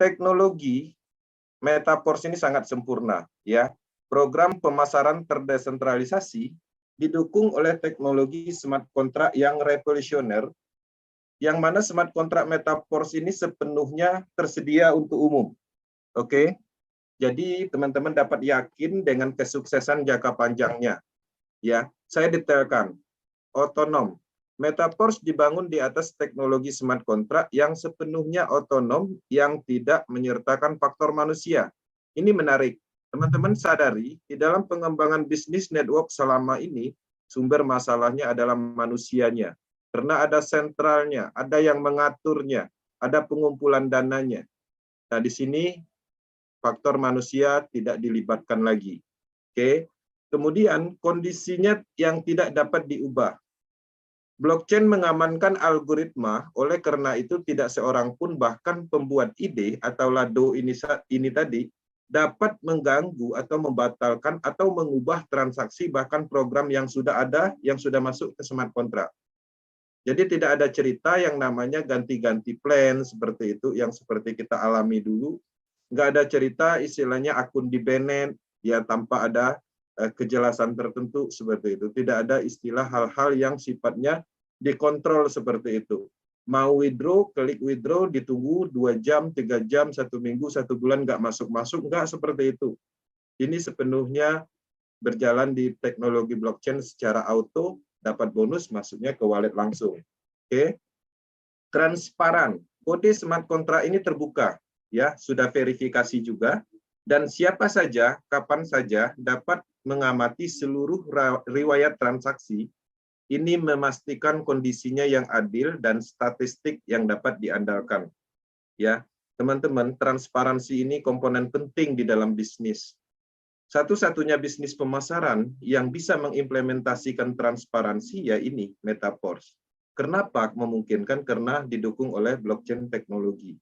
teknologi Metaverse ini sangat sempurna, ya. Program pemasaran terdesentralisasi didukung oleh teknologi smart contract yang revolusioner, yang mana smart contract Metaverse ini sepenuhnya tersedia untuk umum. Oke, jadi teman-teman dapat yakin dengan kesuksesan jangka panjangnya. Ya, saya detailkan. Otonom. Metaverse dibangun di atas teknologi smart contract yang sepenuhnya otonom, yang tidak menyertakan faktor manusia. Ini menarik. Teman-teman sadari, di dalam pengembangan bisnis network selama ini, sumber masalahnya adalah manusianya. Karena ada sentralnya, ada yang mengaturnya, ada pengumpulan dananya. Nah, di sini faktor manusia tidak dilibatkan lagi. Oke. Kemudian kondisinya yang tidak dapat diubah. Blockchain mengamankan algoritma, oleh karena itu tidak seorang pun, bahkan pembuat ide atau lado ini tadi, dapat mengganggu atau membatalkan atau mengubah transaksi bahkan program yang sudah ada, yang sudah masuk ke smart contract. Jadi tidak ada cerita yang namanya ganti-ganti plan seperti itu, yang seperti kita alami dulu. Nggak ada cerita istilahnya akun di-banned, ya tanpa ada kejelasan tertentu seperti itu. Tidak ada istilah hal-hal yang sifatnya dikontrol seperti itu. Mau withdraw, klik withdraw, ditunggu 2 jam, 3 jam, 1 minggu, 1 bulan nggak masuk-masuk, nggak seperti itu. Ini sepenuhnya berjalan di teknologi blockchain secara auto, dapat bonus, masuknya ke wallet langsung. Oke. Transparan. Kode smart contract ini terbuka, ya, sudah verifikasi juga, dan siapa saja, kapan saja dapat mengamati seluruh riwayat transaksi. Ini memastikan kondisinya yang adil dan statistik yang dapat diandalkan. Ya, teman-teman, transparansi ini komponen penting di dalam bisnis. Satu-satunya bisnis pemasaran yang bisa mengimplementasikan transparansi ya ini Metaverse. Kenapa memungkinkan? Karena didukung oleh blockchain teknologi.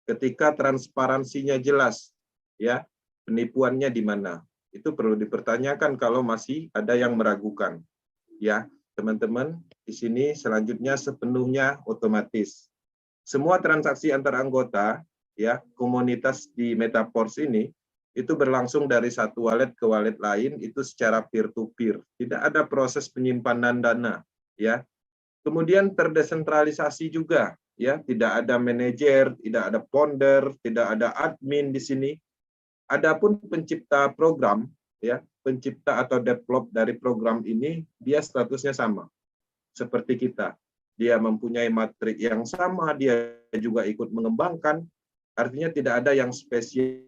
Ketika transparansinya jelas, ya, penipuannya di mana? Itu perlu dipertanyakan kalau masih ada yang meragukan. Ya, teman-teman, di sini selanjutnya sepenuhnya otomatis. Semua transaksi antar anggota, ya, komunitas di Metaverse ini, itu berlangsung dari satu wallet ke wallet lain, itu secara peer-to-peer. Tidak ada proses penyimpanan dana, ya. Kemudian terdesentralisasi juga, ya, tidak ada manajer, tidak ada founder, tidak ada admin di sini. Adapun pencipta program, ya, pencipta atau develop dari program ini, dia statusnya sama seperti kita. Dia mempunyai matrik yang sama, dia juga ikut mengembangkan. Artinya tidak ada yang spesial.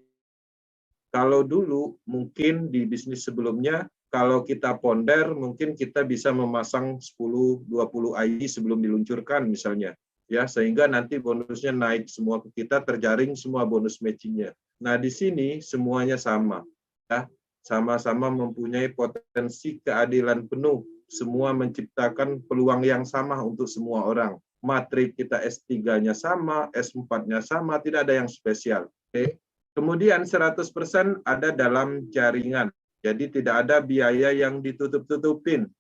Kalau dulu mungkin di bisnis sebelumnya, kalau kita founder, mungkin kita bisa memasang 10-20 ID sebelum diluncurkan misalnya. Ya, sehingga nanti bonusnya naik semua ke kita, terjaring semua bonus matchingnya. Nah, di sini semuanya sama. Ya, sama-sama mempunyai potensi keadilan penuh. Semua menciptakan peluang yang sama untuk semua orang. Matrik kita S3-nya sama, S4-nya sama, tidak ada yang spesial. Oke. Kemudian 100% ada dalam jaringan. Jadi tidak ada biaya yang ditutup-tutupin.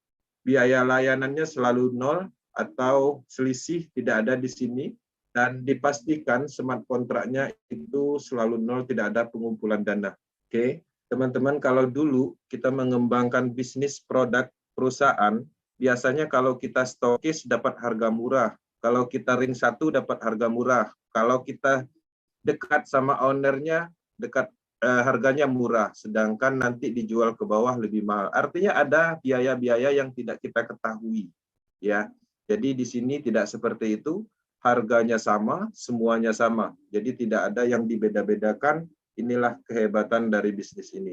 Biaya layanannya selalu nol atau selisih tidak ada di sini. Dan dipastikan smart kontraknya itu selalu nol, tidak ada pengumpulan dana. Oke, teman-teman, kalau dulu kita mengembangkan bisnis produk perusahaan, biasanya kalau kita stokis dapat harga murah. Kalau kita ring 1 dapat harga murah. Kalau kita dekat sama ownernya, dekat harganya murah, sedangkan nanti dijual ke bawah lebih mahal. Artinya ada biaya-biaya yang tidak kita ketahui, ya. Jadi di sini tidak seperti itu, harganya sama, semuanya sama. Jadi tidak ada yang dibeda-bedakan. Inilah kehebatan dari bisnis ini.